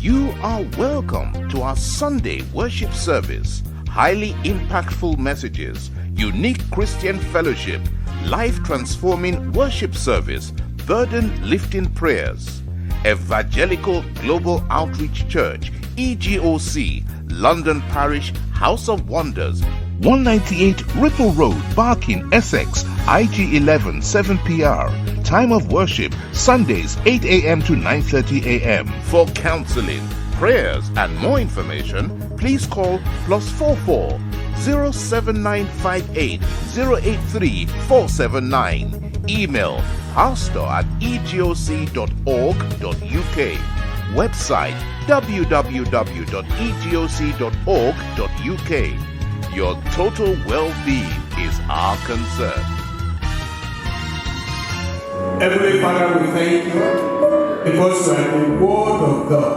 You are welcome to our Sunday worship service. Highly impactful messages, unique Christian fellowship, life-transforming worship service, burden-lifting prayers. Evangelical Global Outreach Church, EGOC, London Parish, House of Wonders, 198 Ripple Road, Barking, Essex, IG11 7PR. Time of worship, Sundays 8 a.m. to 9:30 a.m. For counseling, prayers, and more information, please call +44 07958 083 479. Email pastor@egoc.org.uk. Website www.egoc.org.uk. Your total well-being is our concern. Heavenly Father, we thank you because you are the Word of God.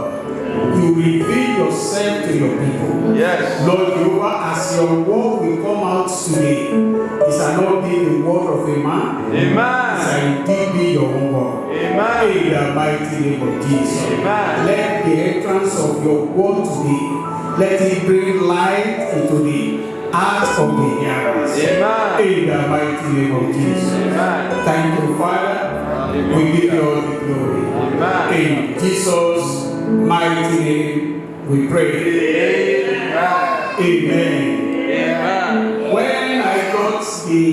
You reveal yourself to your people. Yes. Lord Jehovah, as your word will come out today, it shall not be the word of a man. Amen. It shall indeed be your own word. Amen. In the mighty name of Jesus. Amen. Let the entrance of your word today, let it bring light into the heart of the hearers. Amen. In the mighty name of Jesus. Amen. Thank you, Father. We give you all the glory. Amen. In Jesus' mighty name we pray. Amen. Amen. Amen. When I got the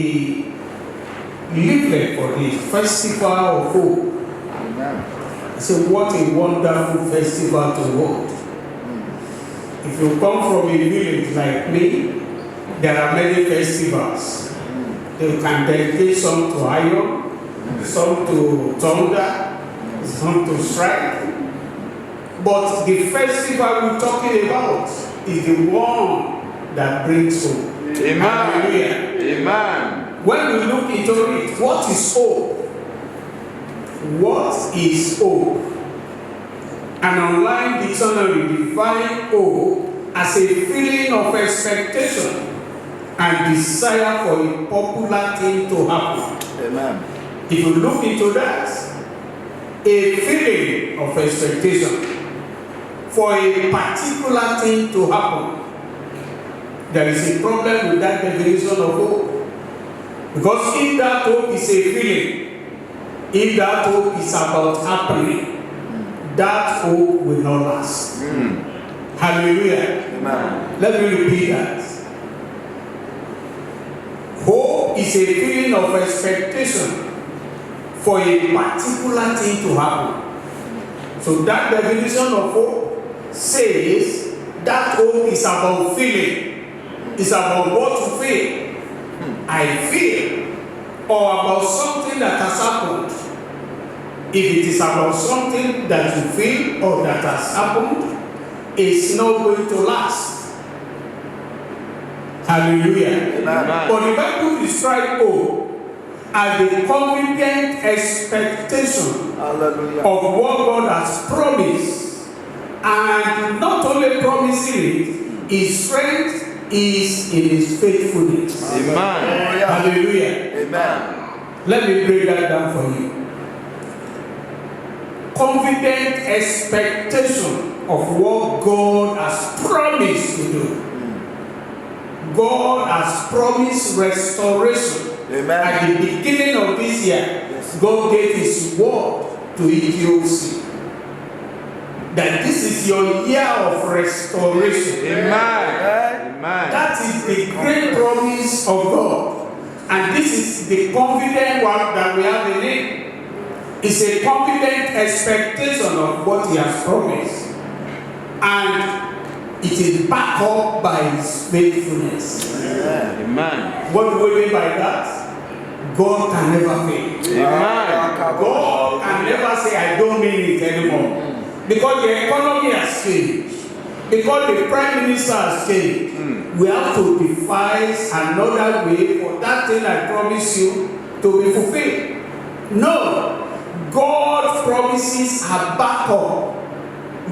leaflet for the Festival of Hope, I said, what a wonderful festival to hold. If you come from a village like me, there are many festivals. You can dedicate some to iron, some to thunder, some to strike. But the festival we're talking about is the one that brings hope. Amen. Hallelujah. Amen. When we look into it, what is hope? What is hope? An online dictionary defines hope as a feeling of expectation and desire for a popular thing to happen. Amen. If you look into that, a feeling of expectation for a particular thing to happen, there is a problem with that definition of hope. Because if that hope is a feeling, if that hope is about happening, that hope will not last. Hallelujah. Amen. Let me repeat that. Hope is a feeling of expectation for a particular thing to happen. So that definition of hope says that hope is about feeling. It's about what to feel. I feel. Or about something that has happened. If it is about something that you feel or that has happened, it's not going to last. Hallelujah. Amen. But the Bible describes hope as the confident expectation Hallelujah. of what God has promised. And not only promising it, his strength is in his faithfulness. Amen. Hallelujah. Amen. Let me break that down for you. Confident expectation of what God has promised to do. God has promised restoration. Amen. At the beginning of this year, God gave his word to EGOC that this is your year of restoration. Amen. That is the great promise of God. And this is the confident one that we have in him. It's a confident expectation of what he has promised. And it is backed up by his faithfulness. Amen. What do we mean by that? God can never fail. Amen. God can never say, I don't mean it anymore. Because the economy has changed. Because the prime minister has changed. We have to devise another way for that thing I promise you to be fulfilled. No. God's promises are backed up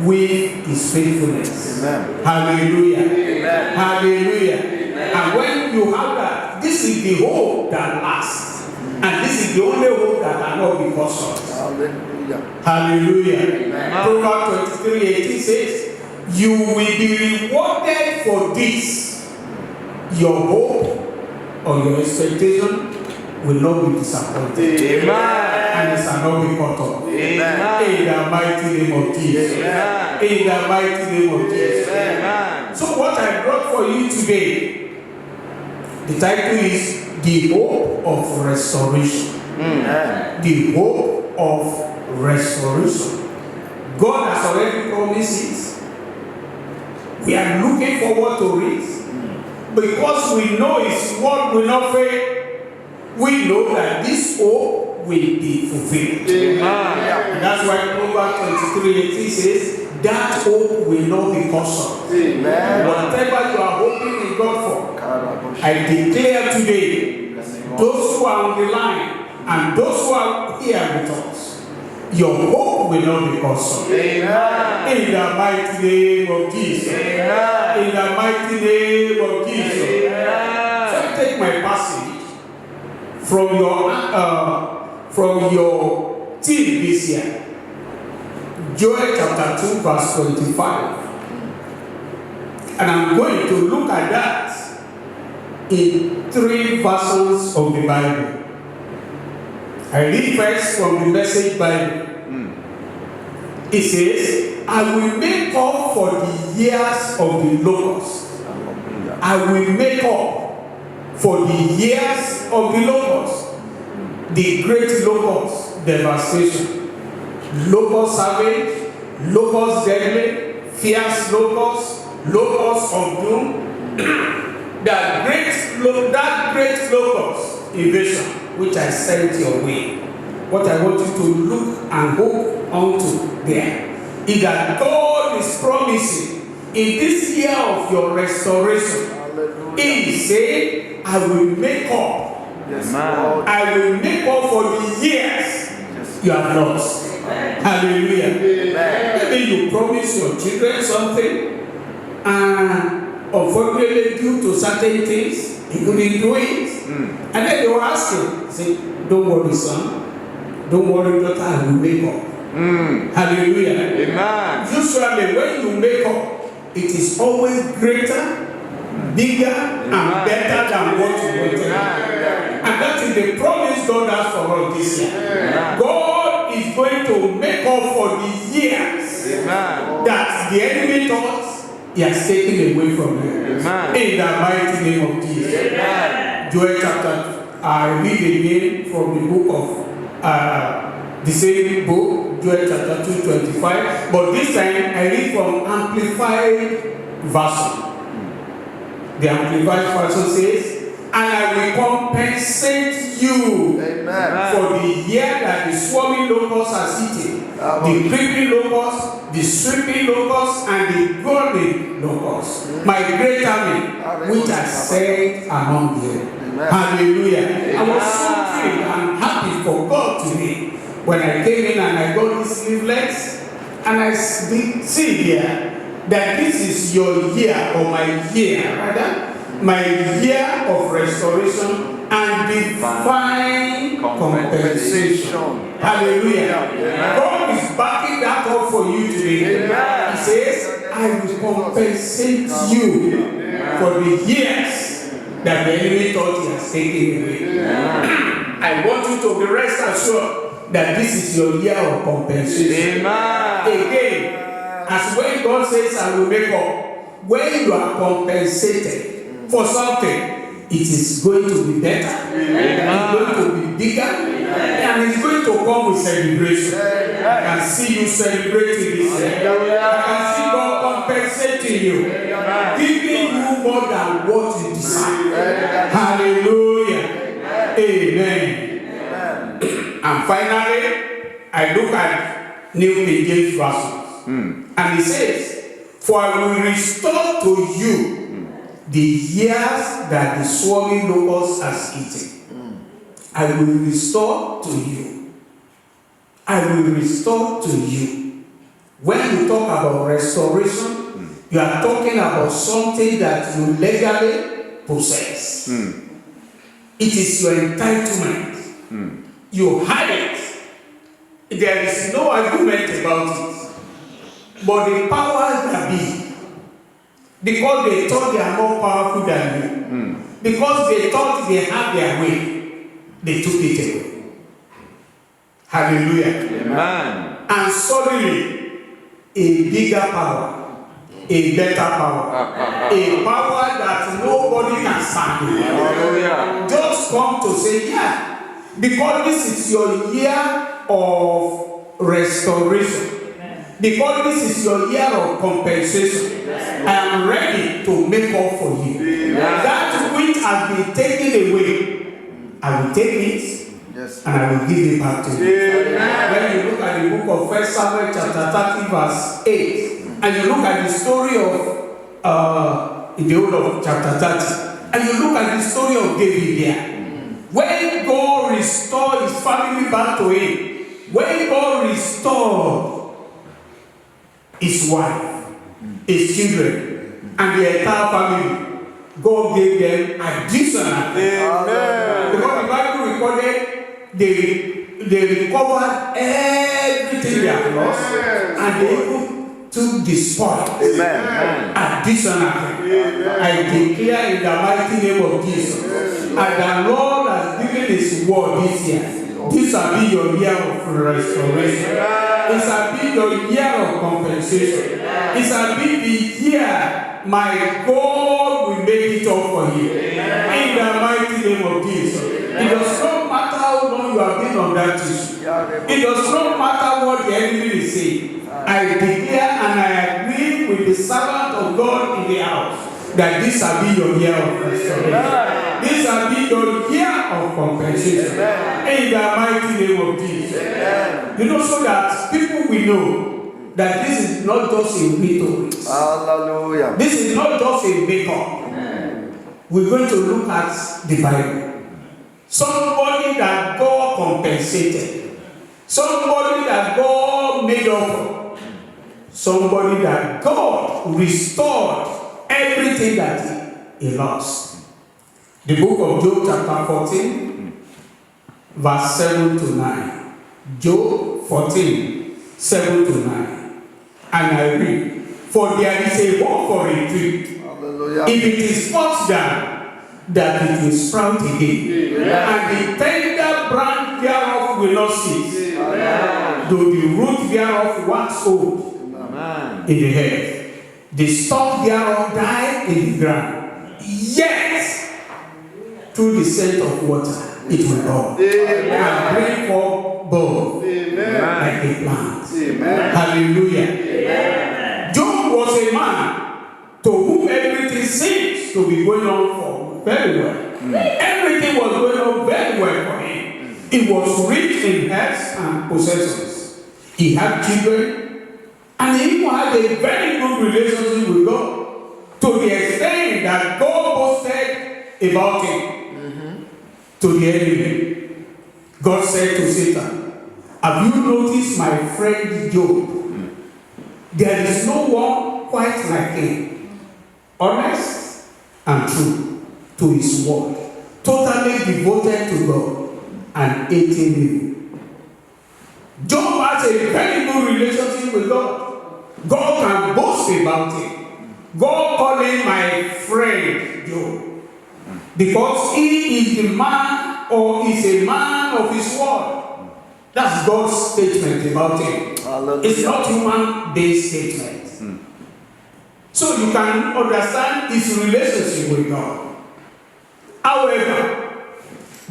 with his faithfulness. Amen. Hallelujah. Amen. Hallelujah. Amen. And when you have that, this is the hope that lasts. And this is the only hope that cannot be cut short. Hallelujah. Hallelujah. Amen. Proverbs 23:18 says, you will be rewarded for this. Your hope or your expectation will not be disappointed. Amen. And it shall not be cut off. Amen. In the mighty name of Jesus. Amen. In the mighty name of Jesus. Amen. So what I brought for you today, the title is The Hope of Restoration. Amen. The hope of restoration. God has already promised it. We are looking forward to it. Because we know His word will not fail. We know that this hope will be fulfilled. Amen. That's why Proverbs 23:18 says, that hope will not be cut short. Amen. Whatever you are hoping in God for, I declare today, those who are on the line and those who are here with us, your hope will not be cut short. Amen. In the mighty name of Jesus. Amen. In the mighty name of Jesus. Amen. So I take my passage from your team this year. Joel chapter 2 verse 25. And I'm going to look at that in 3 versions of the Bible. I read first from the Message Bible. It says, I will make up for the years of the locust. I will make up for the years of the locust. The great locust devastation. Locust savage, locust deadly, fierce locust, locust of doom. that great locust invasion which I sent your way. What I want you to look and hope onto there is that God is promising in this year of your restoration. He said, I will make up. Yes, I will make up for the years you have lost. Hallelujah. Maybe you promise your children something, and unfortunately, due to certain things, you couldn't do it. And then they will ask you, say, don't worry, son. Don't worry, daughter, I will make up. Hallelujah. Amen. Usually, when you make up, it is always greater, bigger, and better than what you wanted. And that is the promise God has for us this year. God is going to make up for the years that the enemy thought he has taken away from you. In the mighty name of Jesus. Joel chapter, I read again from the book of the same book, Joel chapter 2:25. But this time I read from Amplified Version. The Amplified Version says, and I will compensate you for the year that the swarming locust has eaten, the creeping locust, the sweeping locust, and the crawling locust, my great army, which I sent among you. Hallelujah. I was so thrilled and happy for God today when I came in and I got these leaflets, and I see here that this is your year, or my year rather, my year of restoration and divine compensation. Hallelujah. God is backing that up for you today. He says, I will compensate you for the years that the enemy thought he has taken away. I want you to be rest assured that this is your year of compensation. Again, as when God says, I will make up, when you are compensated for something, it is going to be better, it's going to be bigger, and it's going to come with celebration. I can see you celebrating this year. I can see God compensating you, giving you more than what you deserve. Hallelujah. Amen. And finally, I look at New King James Version, and it says, for I will restore to you the years that the swarming locust has eaten. I will restore to you. I will restore to you. When you talk about restoration, you are talking about something that you legally possess. It is your entitlement. You had it. There is no argument about it. But the powers that be, because they thought they are more powerful than you, because they thought they had their way, they took it away. Hallelujah. Amen. And suddenly, a bigger power, a better power, a power that nobody can stand. Hallelujah. Just come to say, yeah, because this is your year of restoration. Because this is your year of compensation. I am ready to make up for you. That which has been taken away, I will take it. Yes. And I will give it back to you. When you look at the book of 1 Samuel chapter 30 verse 8, and you look at the story of in the whole of chapter 30, and you look at the story of David there, when God restored his family back to him, when God restored his wife, his children, and the entire family, God gave them additional. Amen. Because the Bible recorded they recovered everything they had lost, and they even took the spoil. Additionally, I declare in the mighty name of Jesus, and the Lord has given his word this year. This shall be your year of restoration. It shall be your year of compensation. It shall be the year my God will make it up for you. In the mighty name of Jesus. It does not matter how long you have been on that issue. It does not matter what the enemy is saying. I declare and I agree with the servant of God in the house that this shall be your year of restoration. This shall be your year of compensation. In the mighty name of Jesus. You know, so that people will know that this is not just a rhetoric. Hallelujah. This is not just a makeup. We're going to look at the Bible. Somebody that God compensated. Somebody that God made up for. Somebody that God restored everything that he lost. The book of Job chapter 14, verse 7 to 9. Job 14, 7 to 9. And I read, for there is a hope for a tree. Hallelujah. If it is cut down, that it will sprout again. And the tender branch thereof will not cease. Though the root thereof wax old in the earth, the stalk thereof die in the ground. Yet, through the scent of water, it will grow and bring forth bud like a plant. Hallelujah. Job was a man to whom everything seems to be going on for very well. Everything was going on very well for him. He was rich in health and possessions. He had children, and he even had a very good relationship with God, to the extent that God boasted about him to the enemy. God said to Satan, have you noticed my friend Job? There is no one quite like him, honest and true to his word, totally devoted to God and hating him. Job has a very good relationship with God. God can boast about him. God called him my friend Job, because he is the man, or is a man of his word. That's God's statement about him. Hallelujah. It's not human-based statement. So you can understand his relationship with God. However,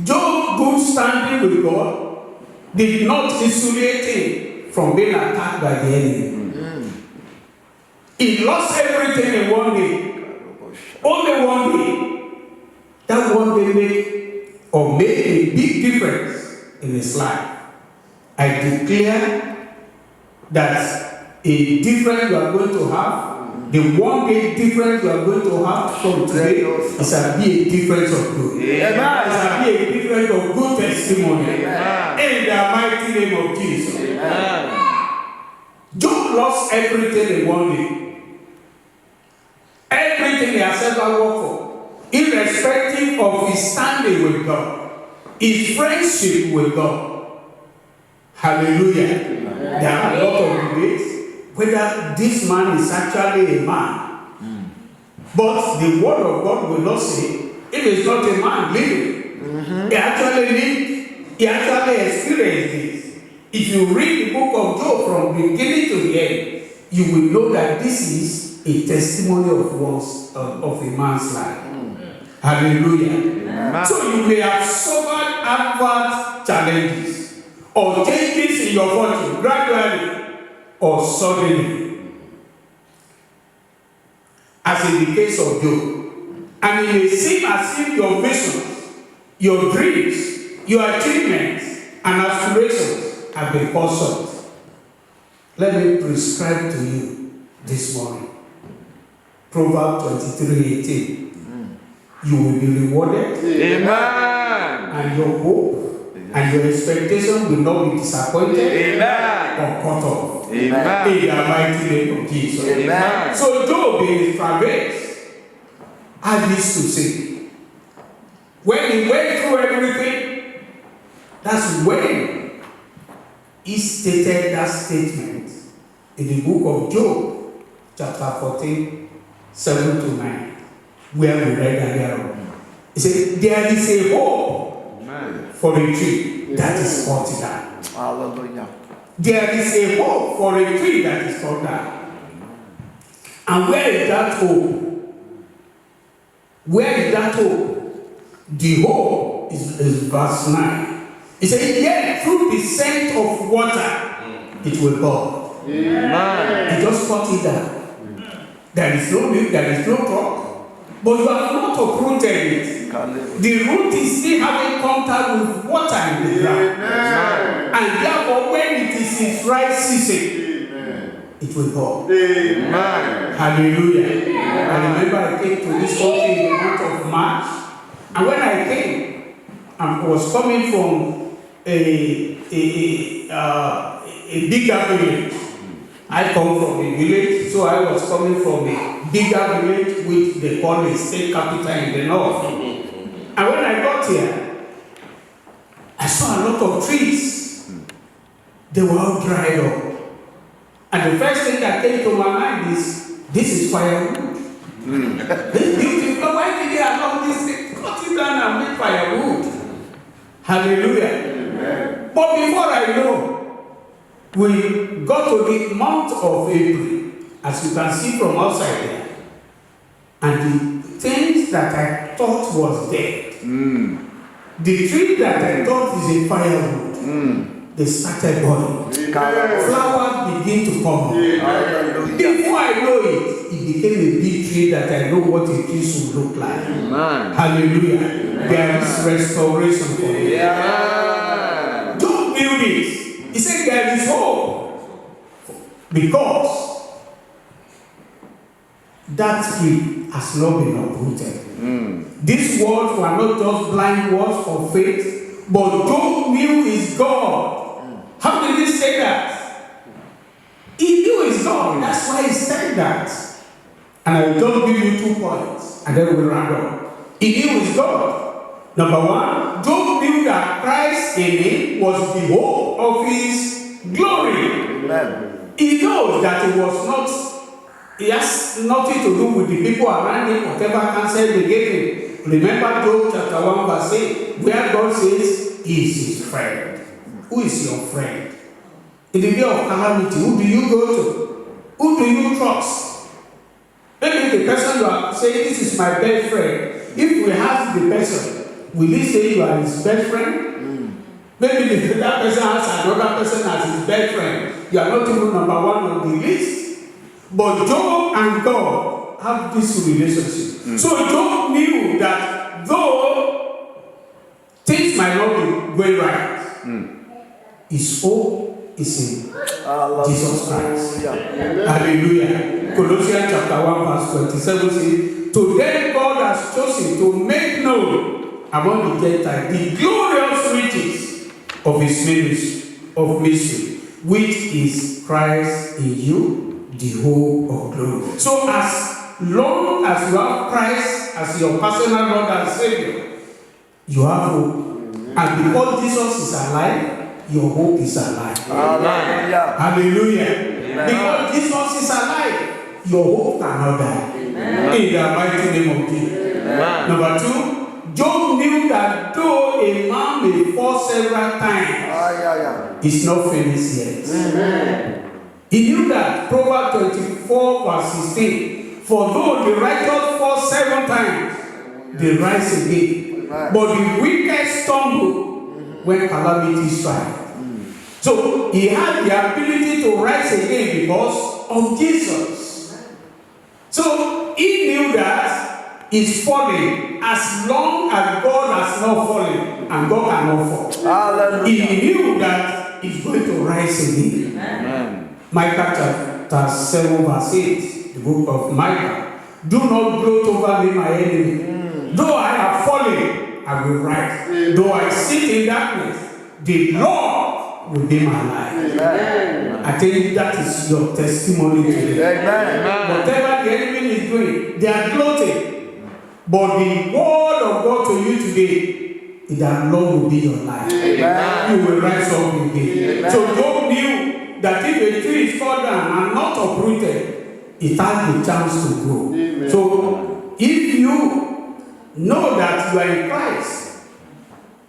Job's good standing with God did not insulate him from being attacked by the enemy. He lost everything in one day. Only one day. That one day made a big difference in his life. I declare that a difference you are going to have, the one day difference you are going to have from today, it shall be a difference of good. It shall be a difference of good testimony. In the mighty name of Jesus. Job lost everything in one day. Everything he has ever worked for, irrespective of his standing with God, his friendship with God. Hallelujah. There are a lot of debates. whether this man is actually a man. But the word of God will not say, if it's not a man living, he actually lived, he actually experienced this. If you read the book of Job from beginning to the end, you will know that this is a testimony of a man's life. Hallelujah. Amen. So you may have suffered adverse challenges or changes in your fortune gradually or suddenly, as in the case of Job. And it may seem as if your visions, your dreams, your achievements, and aspirations have been cut short. Let me prescribe to you this morning. Proverbs 23:18. You will be rewarded. Amen. And your hope and your expectation will not be disappointed. Amen. Or cut off. Amen. In the mighty name of Jesus. Amen. So Job in his travails had this to say. When he went through everything, that's when he stated that statement in the book of Job, chapter 14, 7 to 9. Where we read earlier on. He said, there is a hope for a tree that is cut down. Hallelujah. There is a hope for a tree that is cut down. And where is that hope? Where is that hope? The hope is verse 9. He said, yet through the scent of water, it will burn. He just cut it down. There is no milk, there is no crop. But you have not uprooted it. The root is still having contact with water in the ground. And therefore, when it is in dry season, it will burn. Hallelujah. I remember I came to this country in the month of March. And when I came, I was coming from a bigger village. I come from a village, so I was coming from a bigger village which they call a state capital in the north. And when I got here, I saw a lot of trees. They were all dried up. And the first thing that came to my mind is, this is firewood. This beautiful, why did they allow this thing? Cut it down and make firewood. Hallelujah. Amen. But before I know, we got to the month of April, as you can see from outside there. And the things that I thought was dead, the tree that I thought is a firewood, they started burning. Flowers begin to come up. Before I know it, it became a big tree that I know what a tree should look like. Hallelujah. There is restoration for you. Don't build it. He said there is hope. Because that tree has not been uprooted. These words were not just blind words of faith, but Job knew his God. How did he say that? He knew his God. That's why he said that. And I will just give you 2 points, and then we'll round up. He knew his God. Number one, Job knew that Christ in him was the hope of his glory. Amen. He knows that he has nothing to do with the people around him, whatever counsel they gave him. Remember Job chapter 1 verse 8, where God says, he is his friend. Who is your friend? In the day of calamity, who do you go to? Who do you trust? Maybe the person you are saying, this is my best friend. If we ask the person, will he say you are his best friend? Maybe the other person has another person as his best friend. You are not even number one on the list. But Job and God have this relationship. So Job knew that though things might not be going right, his hope is in Jesus Christ. Hallelujah. Colossians chapter 1 verse 27 says, to them God has chosen to make known among the Gentiles the glorious riches of his mystery, which is Christ in you, the hope of glory. So as long as you have Christ as your personal Lord and Savior, you have hope. And because Jesus is alive, your hope is alive. Hallelujah. Hallelujah. Because Jesus is alive, your hope cannot die. In the mighty name of Jesus. Number 2, Job knew that though a man may fall several times, it's not finished yet. He knew that. Proverbs 24 verse 16. For though the righteous fall 7 times, they rise again. But the wicked stumble when calamity strikes. So he had the ability to rise again because of Jesus. So he knew that he's falling as long as God has not fallen, and God cannot fall. He knew that he's going to rise again. Micah chapter 7 verse 8, the book of Micah. Do not gloat over me, my enemy. Though I have fallen, I will rise. Though I sit in darkness, the Lord will be my life. I tell you, that is your testimony today. Whatever the enemy is doing, they are gloating. But the word of God to you today is that Lord will be your life. You will rise up again. So Job knew that if a tree is cut down and not uprooted, it has the chance to grow. So if you know that you are in Christ,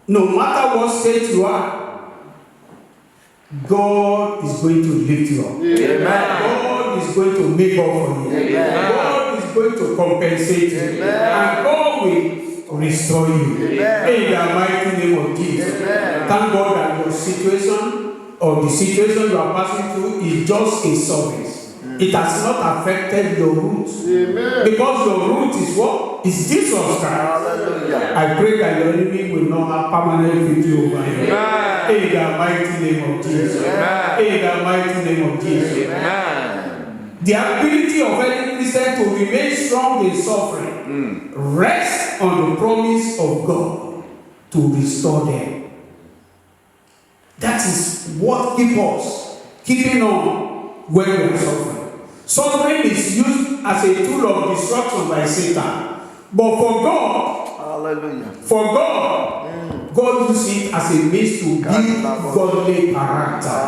no matter what state you are, God is going to lift you up. God is going to make up for you. God is going to compensate you. And God will restore you. In the mighty name of Jesus. Thank God that your situation or the situation you are passing through is just a service. It has not affected your roots. Because your root is what? Is Jesus Christ. I pray that your enemy will not have permanent victory over you. In the mighty name of Jesus. In the mighty name of Jesus. The ability of any Christian to remain strong in suffering rests on the promise of God to restore them. That is what keeps us keeping on when we are suffering. Suffering is used as a tool of destruction by Satan. But for God, God uses it as a means to build godly character.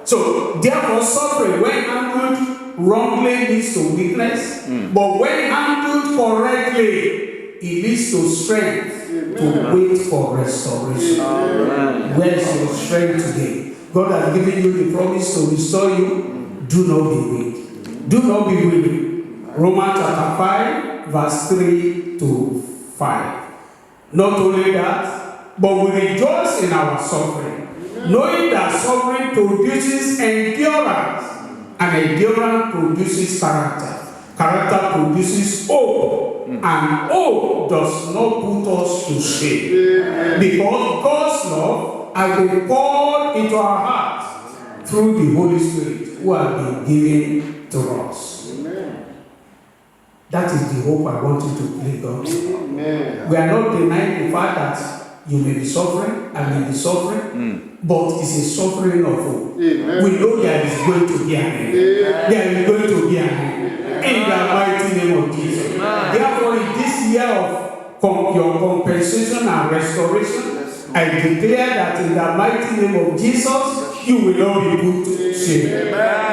So, therefore, suffering, when handled wrongly, leads to weakness. But when handled correctly, it leads to strength to wait for restoration. Where is your strength today? God has given you the promise to restore you. Do not be weak. Do not be weary. Romans chapter 5, verse 3 to 5. Not only that, but we rejoice in our suffering, knowing that suffering produces endurance, and endurance produces character. Character produces hope, and hope does not put us to shame. Because God's love has been poured into our hearts through the Holy Spirit who has been given to us. That is the hope I want you to believe God. We are not denying the fact that you may be suffering, I may be suffering, but it's a suffering of hope. We know there is going to be an end. There is going to be an end. In the mighty name of Jesus. Therefore, in this year of your compensation and restoration, I declare that in the mighty name of Jesus, you will not be put to shame.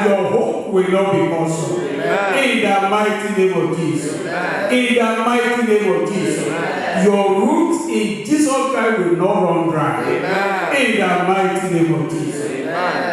Your hope will not be consumed. In the mighty name of Jesus. In the mighty name of Jesus. Your roots in Jesus Christ will not run dry. In the mighty name of Jesus.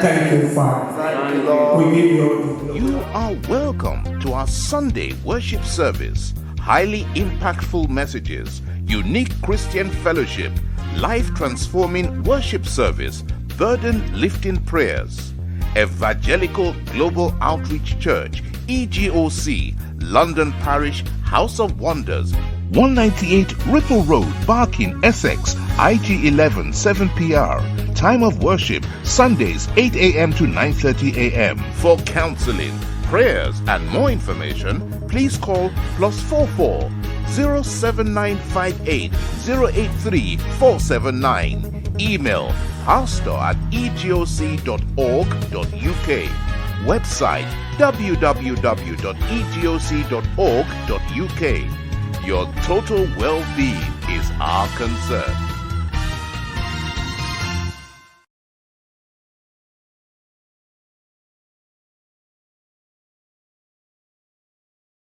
Thank you, Father. Thank you, Lord. We give you all the glory. You are welcome to our Sunday worship service. Highly impactful messages, unique Christian fellowship, life-transforming worship service, burden-lifting prayers. Evangelical Global Outreach Church, EGOC, London Parish, House of Wonders, 198 Ripple Road, Barking, Essex, IG 11 7PR. Time of worship, Sundays 8 a.m. to 9:30 a.m. For counseling, prayers, and more information, please call +44 07958 083 479. Email pastor@egoc.org.uk. Website www.egoc.org.uk. Your total well-being is our concern.